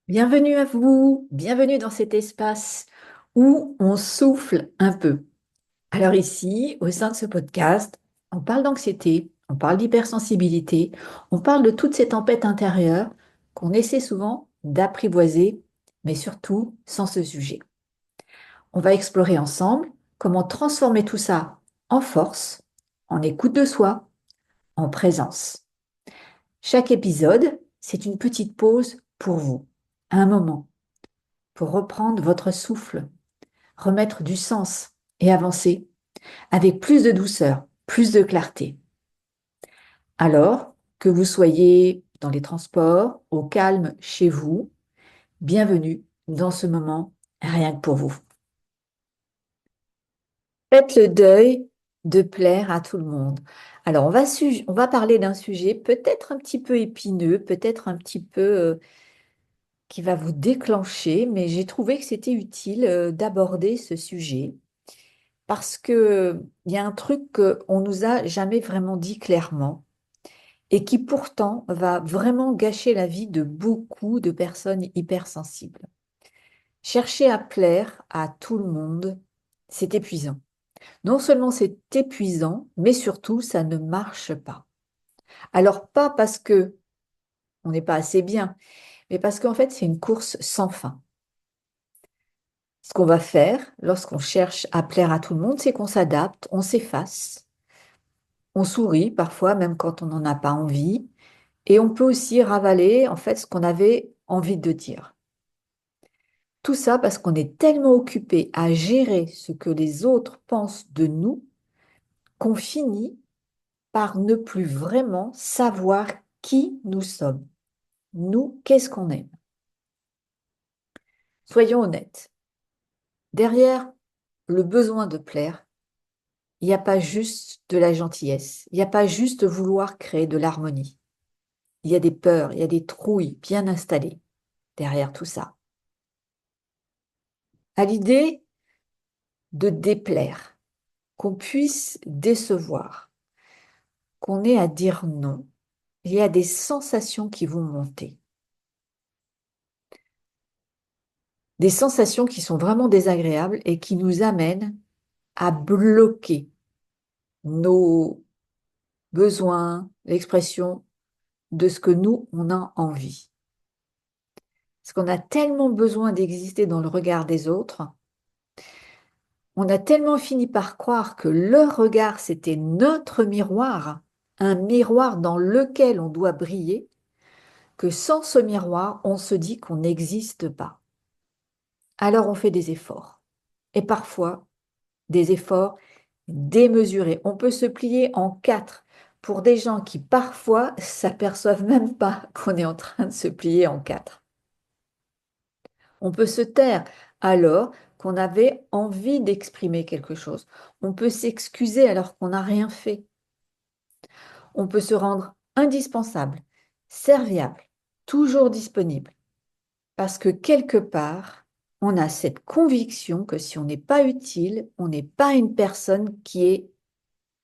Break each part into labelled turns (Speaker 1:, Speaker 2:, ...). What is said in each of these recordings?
Speaker 1: Bienvenue à vous, bienvenue dans cet espace où on souffle un peu. Alors ici, au sein de ce podcast, on parle d'anxiété, on parle d'hypersensibilité, on parle de toutes ces tempêtes intérieures qu'on essaie souvent d'apprivoiser, mais surtout sans se juger. On va explorer ensemble comment transformer tout ça en force, en écoute de soi, en présence. Chaque épisode, c'est une petite pause pour vous, un moment pour reprendre votre souffle, remettre du sens et avancer avec plus de douceur, plus de clarté. Alors, que vous soyez dans les transports, au calme chez vous, bienvenue dans ce moment rien que pour vous. Faites le deuil de plaire à tout le monde. Alors, on va parler d'un sujet peut-être un petit peu épineux, peut-être un petit peu qui va vous déclencher, mais j'ai trouvé que c'était utile d'aborder ce sujet parce que il y a un truc qu'on nous a jamais vraiment dit clairement et qui pourtant va vraiment gâcher la vie de beaucoup de personnes hypersensibles. Chercher à plaire à tout le monde, c'est épuisant. Non seulement c'est épuisant, mais surtout ça ne marche pas. Alors pas parce que on n'est pas assez bien, mais parce qu'en fait c'est une course sans fin. Ce qu'on va faire lorsqu'on cherche à plaire à tout le monde, c'est qu'on s'adapte, on s'efface, on sourit parfois même quand on n'en a pas envie, et on peut aussi ravaler en fait ce qu'on avait envie de dire. Tout ça parce qu'on est tellement occupé à gérer ce que les autres pensent de nous qu'on finit par ne plus vraiment savoir qui nous sommes. Nous, qu'est-ce qu'on aime? Soyons honnêtes. Derrière le besoin de plaire, il n'y a pas juste de la gentillesse, il n'y a pas juste vouloir créer de l'harmonie. Il y a des peurs, il y a des trouilles bien installées derrière tout ça. À l'idée de déplaire, qu'on puisse décevoir, qu'on ait à dire non, il y a des sensations qui vont monter. Des sensations qui sont vraiment désagréables et qui nous amènent à bloquer nos besoins, l'expression de ce que nous, on a envie. Parce qu'on a tellement besoin d'exister dans le regard des autres, on a tellement fini par croire que leur regard, c'était notre miroir, un miroir dans lequel on doit briller, que sans ce miroir, on se dit qu'on n'existe pas. Alors on fait des efforts. Et parfois, des efforts démesurés. On peut se plier en quatre pour des gens qui parfois s'aperçoivent même pas qu'on est en train de se plier en quatre. On peut se taire alors qu'on avait envie d'exprimer quelque chose. On peut s'excuser alors qu'on n'a rien fait. On peut se rendre indispensable, serviable, toujours disponible. Parce que quelque part, on a cette conviction que si on n'est pas utile, on n'est pas une personne qui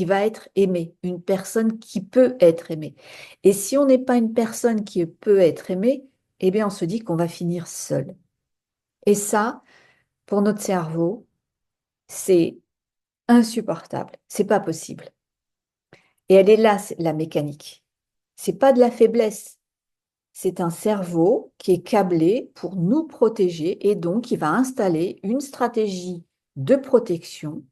Speaker 1: va être aimée, une personne qui peut être aimée. Et si on n'est pas une personne qui peut être aimée, eh bien on se dit qu'on va finir seul. Et ça, pour notre cerveau, c'est insupportable, c'est pas possible. Et elle est là, la mécanique. C'est pas de la faiblesse, c'est un cerveau qui est câblé pour nous protéger et donc il va installer une stratégie de protection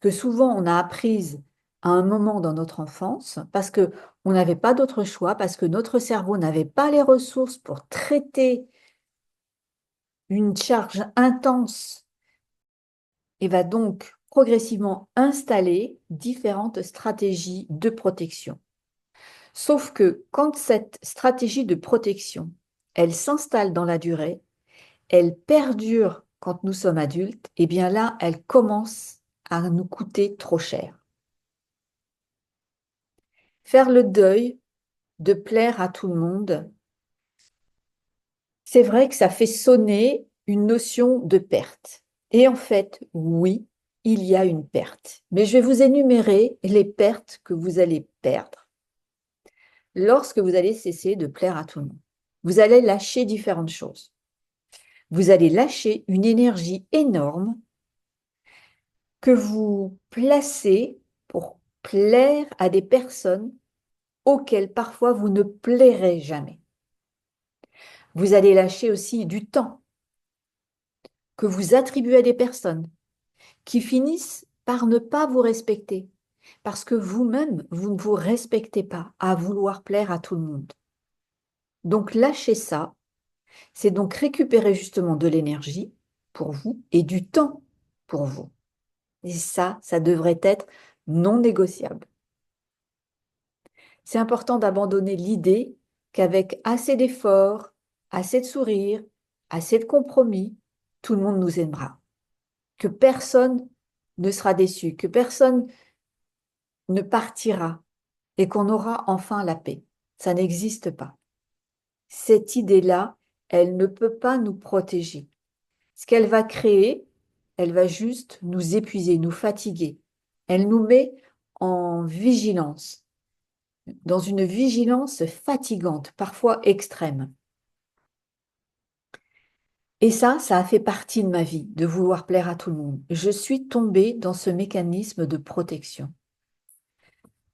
Speaker 1: que souvent on a apprise à un moment dans notre enfance parce que on n'avait pas d'autre choix, parce que notre cerveau n'avait pas les ressources pour traiter une charge intense et va donc progressivement installer différentes stratégies de protection. Sauf que quand cette stratégie de protection, elle s'installe dans la durée, elle perdure quand nous sommes adultes, et bien là, elle commence à nous coûter trop cher. Faire le deuil de plaire à tout le monde, c'est vrai que ça fait sonner une notion de perte. Et en fait, oui, il y a une perte. Mais je vais vous énumérer les pertes que vous allez perdre lorsque vous allez cesser de plaire à tout le monde. vous allez lâcher différentes choses. Vous allez lâcher une énergie énorme que vous placez pour plaire à des personnes auxquelles parfois vous ne plairez jamais. Vous allez lâcher aussi du temps que vous attribuez à des personnes qui finissent par ne pas vous respecter parce que vous-même, vous ne vous respectez pas à vouloir plaire à tout le monde. Donc lâcher ça, c'est donc récupérer justement de l'énergie pour vous et du temps pour vous. Et ça devrait être non négociable. C'est important d'abandonner l'idée qu'avec assez d'efforts, assez de sourires, assez de compromis, tout le monde nous aimera. Que personne ne sera déçu, que personne ne partira et qu'on aura enfin la paix. Ça n'existe pas. Cette idée-là, elle ne peut pas nous protéger. Ce qu'elle va créer, elle va juste nous épuiser, nous fatiguer. Elle nous met en vigilance, dans une vigilance fatigante, parfois extrême. Et ça a fait partie de ma vie, de vouloir plaire à tout le monde. Je suis tombée dans ce mécanisme de protection.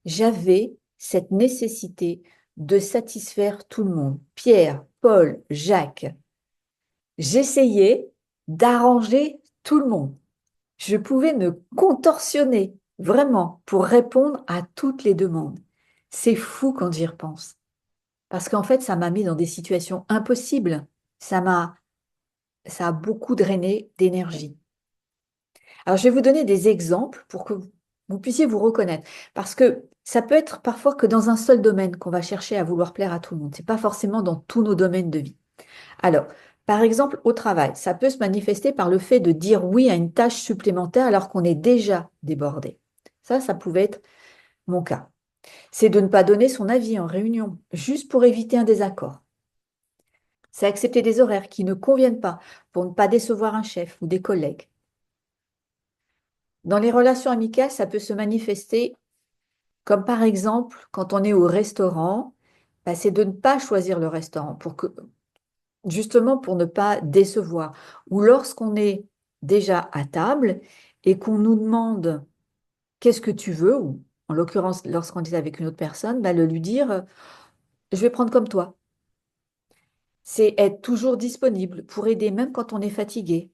Speaker 1: J'avais cette nécessité de satisfaire tout le monde. Pierre, Paul, Jacques. J'essayais d'arranger tout le monde. Je pouvais me contorsionner vraiment pour répondre à toutes les demandes. C'est fou quand j'y repense. Parce qu'en fait, ça m'a mis dans des situations impossibles. Ça a beaucoup drainé d'énergie. Alors, je vais vous donner des exemples pour que vous puissiez vous reconnaître. Parce que ça peut être parfois que dans un seul domaine qu'on va chercher à vouloir plaire à tout le monde. Ce n'est pas forcément dans tous nos domaines de vie. Alors, par exemple, au travail, ça peut se manifester par le fait de dire oui à une tâche supplémentaire alors qu'on est déjà débordé. Ça pouvait être mon cas. C'est de ne pas donner son avis en réunion, juste pour éviter un désaccord. C'est accepter des horaires qui ne conviennent pas pour ne pas décevoir un chef ou des collègues. Dans les relations amicales, ça peut se manifester comme par exemple quand on est au restaurant, bah, c'est de ne pas choisir le restaurant justement pour ne pas décevoir. Ou lorsqu'on est déjà à table et qu'on nous demande qu'est-ce que tu veux, ou en l'occurrence lorsqu'on est avec une autre personne, bah, lui dire je vais prendre comme toi. C'est être toujours disponible pour aider même quand on est fatigué.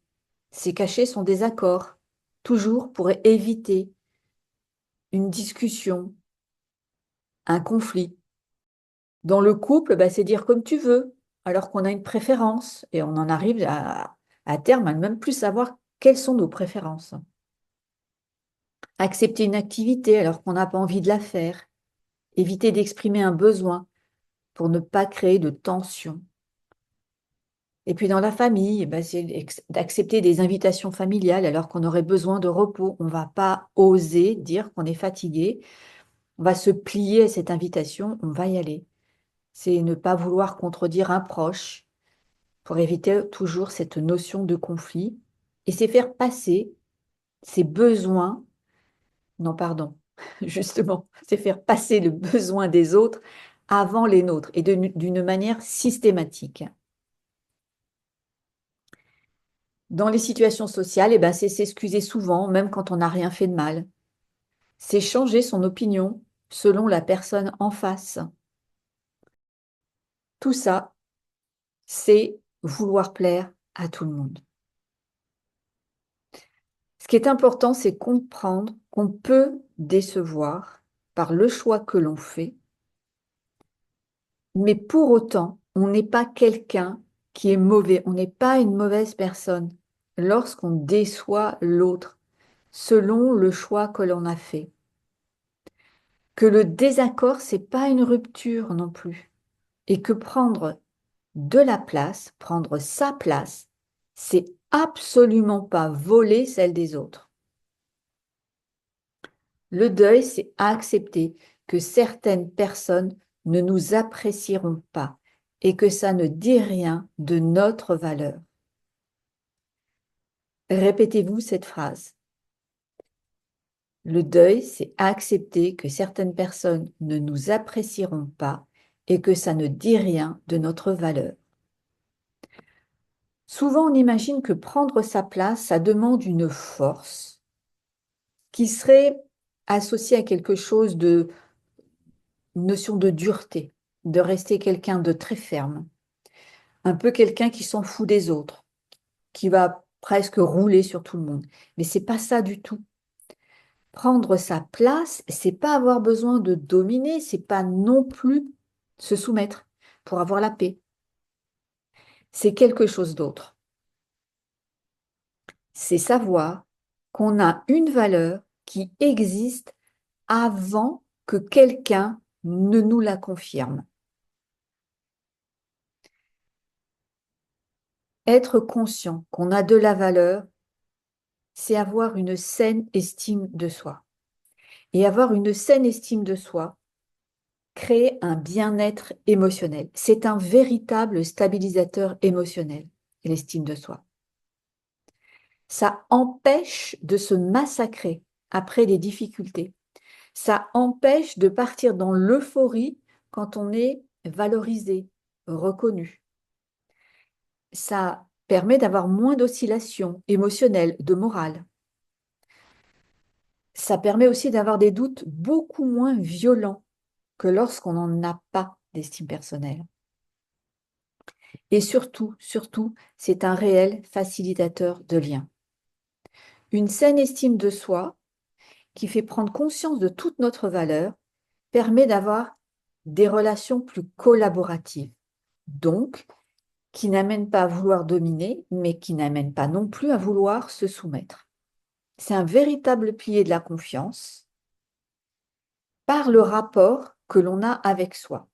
Speaker 1: C'est cacher son désaccord, toujours pour éviter une discussion, un conflit. Dans le couple, bah, c'est dire comme tu veux, alors qu'on a une préférence et on en arrive à terme à ne même plus savoir quelles sont nos préférences. Accepter une activité alors qu'on n'a pas envie de la faire. Éviter d'exprimer un besoin pour ne pas créer de tension. Et puis dans la famille, bah, c'est d'accepter des invitations familiales alors qu'on aurait besoin de repos. On ne va pas oser dire qu'on est fatigué. On va se plier à cette invitation, on va y aller. C'est ne pas vouloir contredire un proche pour éviter toujours cette notion de conflit. Et c'est faire passer ses besoins, non pardon, justement, c'est faire passer le besoin des autres avant les nôtres et d'une manière systématique. Dans les situations sociales, eh ben, c'est s'excuser souvent, même quand on n'a rien fait de mal. C'est changer son opinion selon la personne en face. Tout ça, c'est vouloir plaire à tout le monde. Ce qui est important, c'est comprendre qu'on peut décevoir par le choix que l'on fait, mais pour autant, on n'est pas quelqu'un qui est mauvais, on n'est pas une mauvaise personne lorsqu'on déçoit l'autre selon le choix que l'on a fait. Que le désaccord, c'est pas une rupture non plus, et que prendre de la place, prendre sa place, c'est absolument pas voler celle des autres. Le deuil, c'est accepter que certaines personnes ne nous apprécieront pas et que ça ne dit rien de notre valeur. Répétez-vous cette phrase. Le deuil, c'est accepter que certaines personnes ne nous apprécieront pas et que ça ne dit rien de notre valeur. Souvent, on imagine que prendre sa place, ça demande une force qui serait associée à quelque chose de, une notion de dureté, de rester quelqu'un de très ferme, un peu quelqu'un qui s'en fout des autres, qui va presque rouler sur tout le monde. Mais c'est pas ça du tout. Prendre sa place, c'est pas avoir besoin de dominer, c'est pas non plus se soumettre pour avoir la paix. C'est quelque chose d'autre. C'est savoir qu'on a une valeur qui existe avant que quelqu'un ne nous la confirme. Être conscient qu'on a de la valeur, c'est avoir une saine estime de soi. Et avoir une saine estime de soi, crée un bien-être émotionnel. C'est un véritable stabilisateur émotionnel, l'estime de soi. Ça empêche de se massacrer après des difficultés. Ça empêche de partir dans l'euphorie quand on est valorisé, reconnu. Ça permet d'avoir moins d'oscillations émotionnelles, de morale. Ça permet aussi d'avoir des doutes beaucoup moins violents que lorsqu'on n'en a pas d'estime personnelle. Et surtout, c'est un réel facilitateur de liens. Une saine estime de soi qui fait prendre conscience de toute notre valeur permet d'avoir des relations plus collaboratives, donc qui n'amènent pas à vouloir dominer, mais qui n'amènent pas non plus à vouloir se soumettre. C'est un véritable pilier de la confiance par le rapport que l'on a avec soi.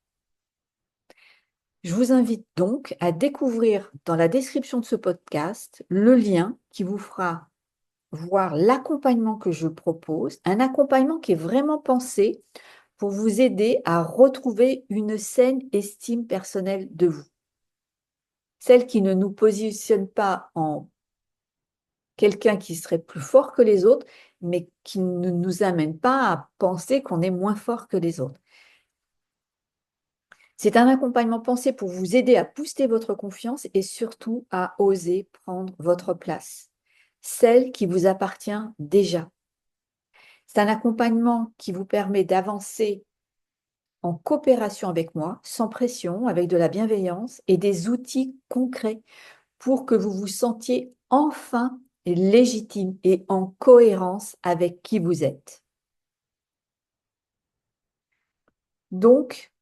Speaker 1: Je vous invite donc à découvrir dans la description de ce podcast le lien qui vous fera voir l'accompagnement que je propose, un accompagnement qui est vraiment pensé pour vous aider à retrouver une saine estime personnelle de vous. Celle qui ne nous positionne pas en quelqu'un qui serait plus fort que les autres, mais qui ne nous amène pas à penser qu'on est moins fort que les autres. C'est un accompagnement pensé pour vous aider à booster votre confiance et surtout à oser prendre votre place, celle qui vous appartient déjà. C'est un accompagnement qui vous permet d'avancer en coopération avec moi, sans pression, avec de la bienveillance et des outils concrets pour que vous vous sentiez enfin légitime et en cohérence avec qui vous êtes. Donc,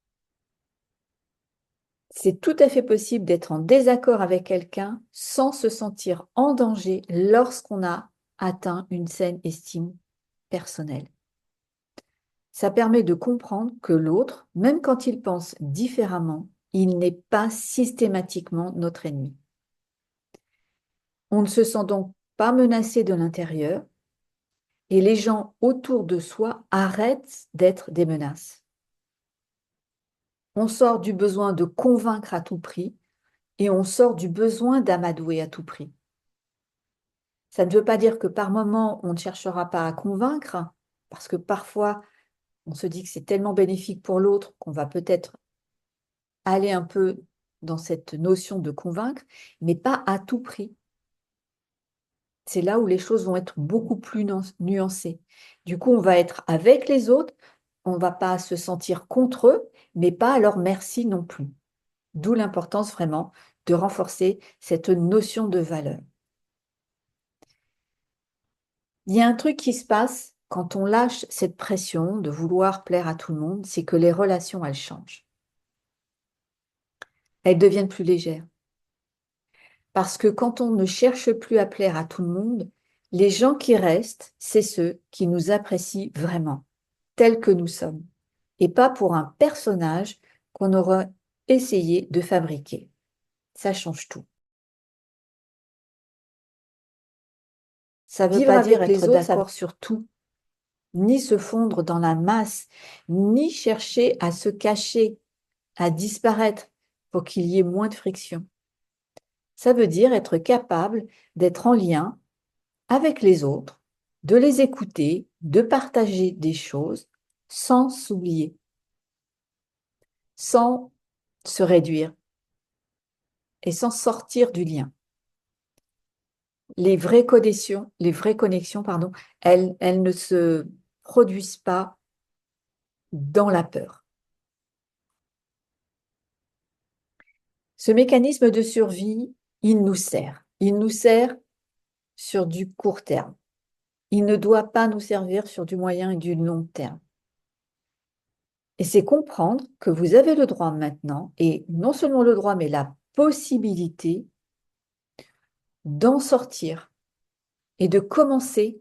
Speaker 1: c'est tout à fait possible d'être en désaccord avec quelqu'un sans se sentir en danger lorsqu'on a atteint une saine estime personnelle. Ça permet de comprendre que l'autre, même quand il pense différemment, il n'est pas systématiquement notre ennemi. On ne se sent donc pas menacé de l'intérieur et les gens autour de soi arrêtent d'être des menaces. On sort du besoin de convaincre à tout prix et on sort du besoin d'amadouer à tout prix. Ça ne veut pas dire que par moment, on ne cherchera pas à convaincre, parce que parfois, on se dit que c'est tellement bénéfique pour l'autre qu'on va peut-être aller un peu dans cette notion de convaincre, mais pas à tout prix. C'est là où les choses vont être beaucoup plus nuancées. Du coup, on va être avec les autres, on ne va pas se sentir contre eux, mais pas à leur merci non plus. D'où l'importance vraiment de renforcer cette notion de valeur. Il y a un truc qui se passe quand on lâche cette pression de vouloir plaire à tout le monde, c'est que les relations, elles changent. Elles deviennent plus légères. Parce que quand on ne cherche plus à plaire à tout le monde, les gens qui restent, c'est ceux qui nous apprécient vraiment, tels que nous sommes, et pas pour un personnage qu'on aura essayé de fabriquer. Ça change tout. Ça veut pas dire être d'accord sur tout, ni se fondre dans la masse, ni chercher à se cacher, à disparaître pour qu'il y ait moins de friction. Ça veut dire être capable d'être en lien avec les autres, de les écouter, de partager des choses sans s'oublier. sans se réduire et sans sortir du lien. Les vraies connexions, pardon, elles ne se produisent pas dans la peur. Ce mécanisme de survie, il nous sert. Il nous sert sur du court terme. Il ne doit pas nous servir sur du moyen et du long terme. Et c'est comprendre que vous avez le droit maintenant, et non seulement le droit, mais la possibilité d'en sortir et de commencer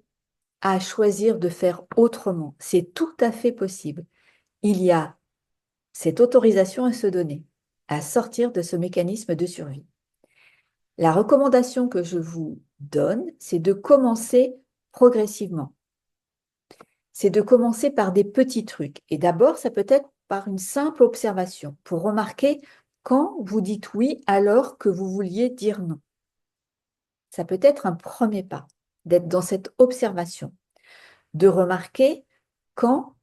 Speaker 1: à choisir de faire autrement. C'est tout à fait possible. Il y a cette autorisation à se donner, à sortir de ce mécanisme de survie. La recommandation que je vous donne, c'est de commencer progressivement. C'est de commencer par des petits trucs. Et d'abord, ça peut être par une simple observation, pour remarquer quand vous dites oui alors que vous vouliez dire non. Ça peut être un premier pas, d'être dans cette observation, de remarquer quand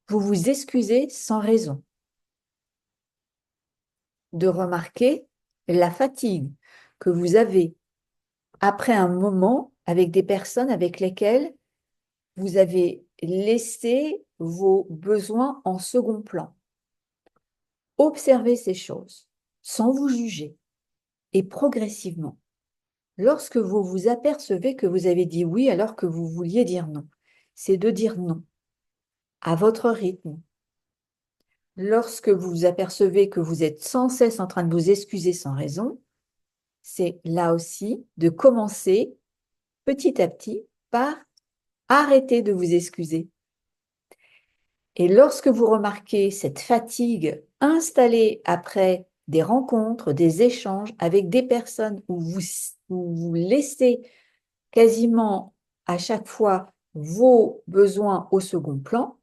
Speaker 1: vous vous excusez sans raison, de remarquer la fatigue que vous avez après un moment avec des personnes avec lesquelles vous avez laissé vos besoins en second plan. Observez ces choses sans vous juger et progressivement. Lorsque vous vous apercevez que vous avez dit oui alors que vous vouliez dire non, c'est de dire non à votre rythme. Lorsque vous vous apercevez que vous êtes sans cesse en train de vous excuser sans raison, c'est là aussi de commencer petit à petit par arrêter de vous excuser. Et lorsque vous remarquez cette fatigue installée après des rencontres, des échanges avec des personnes où vous laissez quasiment à chaque fois vos besoins au second plan,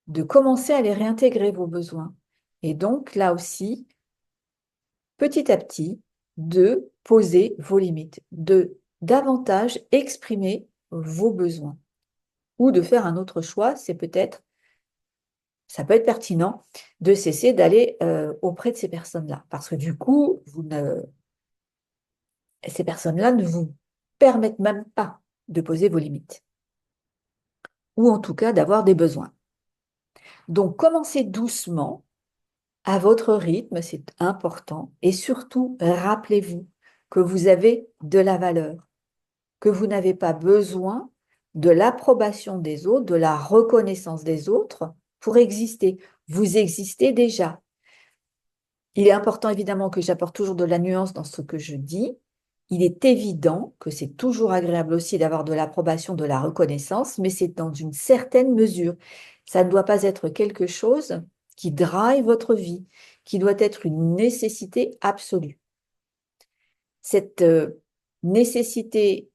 Speaker 1: de commencer à les réintégrer, vos besoins. Et donc, là aussi, petit à petit, de poser vos limites, de davantage exprimer vos besoins. Ou de faire un autre choix, ça peut être pertinent de cesser d'aller auprès de ces personnes-là. Parce que du coup, ces personnes-là ne vous permettent même pas de poser vos limites. Ou en tout cas d'avoir des besoins. Donc, commencez doucement, à votre rythme, c'est important. Et surtout, rappelez-vous que vous avez de la valeur, que vous n'avez pas besoin de l'approbation des autres, de la reconnaissance des autres pour exister. Vous existez déjà. Il est important évidemment que j'apporte toujours de la nuance dans ce que je dis. Il est évident que c'est toujours agréable aussi d'avoir de l'approbation, de la reconnaissance, mais c'est dans une certaine mesure. Ça ne doit pas être quelque chose qui drive votre vie, qui doit être une nécessité absolue. Cette nécessité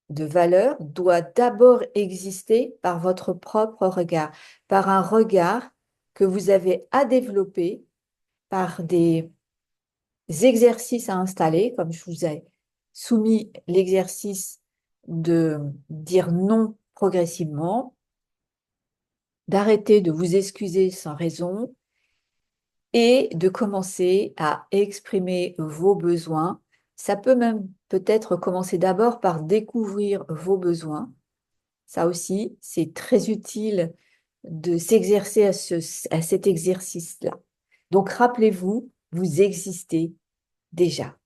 Speaker 1: de valeur doit d'abord exister par votre propre regard, par un regard que vous avez à développer, par des exercices à installer, comme je vous ai soumis l'exercice de dire non progressivement, d'arrêter de vous excuser sans raison et de commencer à exprimer vos besoins. Ça peut même peut-être commencer d'abord par découvrir vos besoins. Ça aussi, c'est très utile de s'exercer à cet exercice-là. Donc, rappelez-vous, vous existez déjà.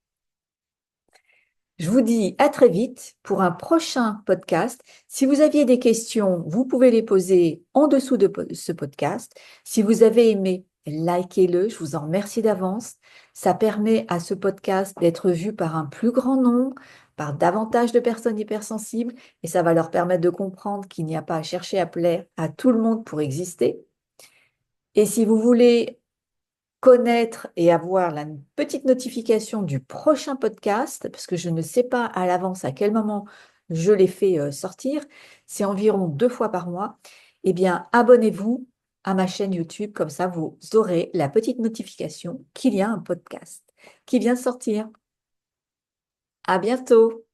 Speaker 1: Je vous dis à très vite pour un prochain podcast. Si vous aviez des questions, vous pouvez les poser en dessous de ce podcast. Si vous avez aimé, likez-le. Je vous en remercie d'avance. Ça permet à ce podcast d'être vu par un plus grand nombre, par davantage de personnes hypersensibles, et ça va leur permettre de comprendre qu'il n'y a pas à chercher à plaire à tout le monde pour exister. Et si vous voulez connaître et avoir la petite notification du prochain podcast, parce que je ne sais pas à l'avance à quel moment je les fais sortir, c'est environ 2 fois par mois, eh bien, abonnez-vous à ma chaîne YouTube, comme ça vous aurez la petite notification qu'il y a un podcast qui vient de sortir. À bientôt!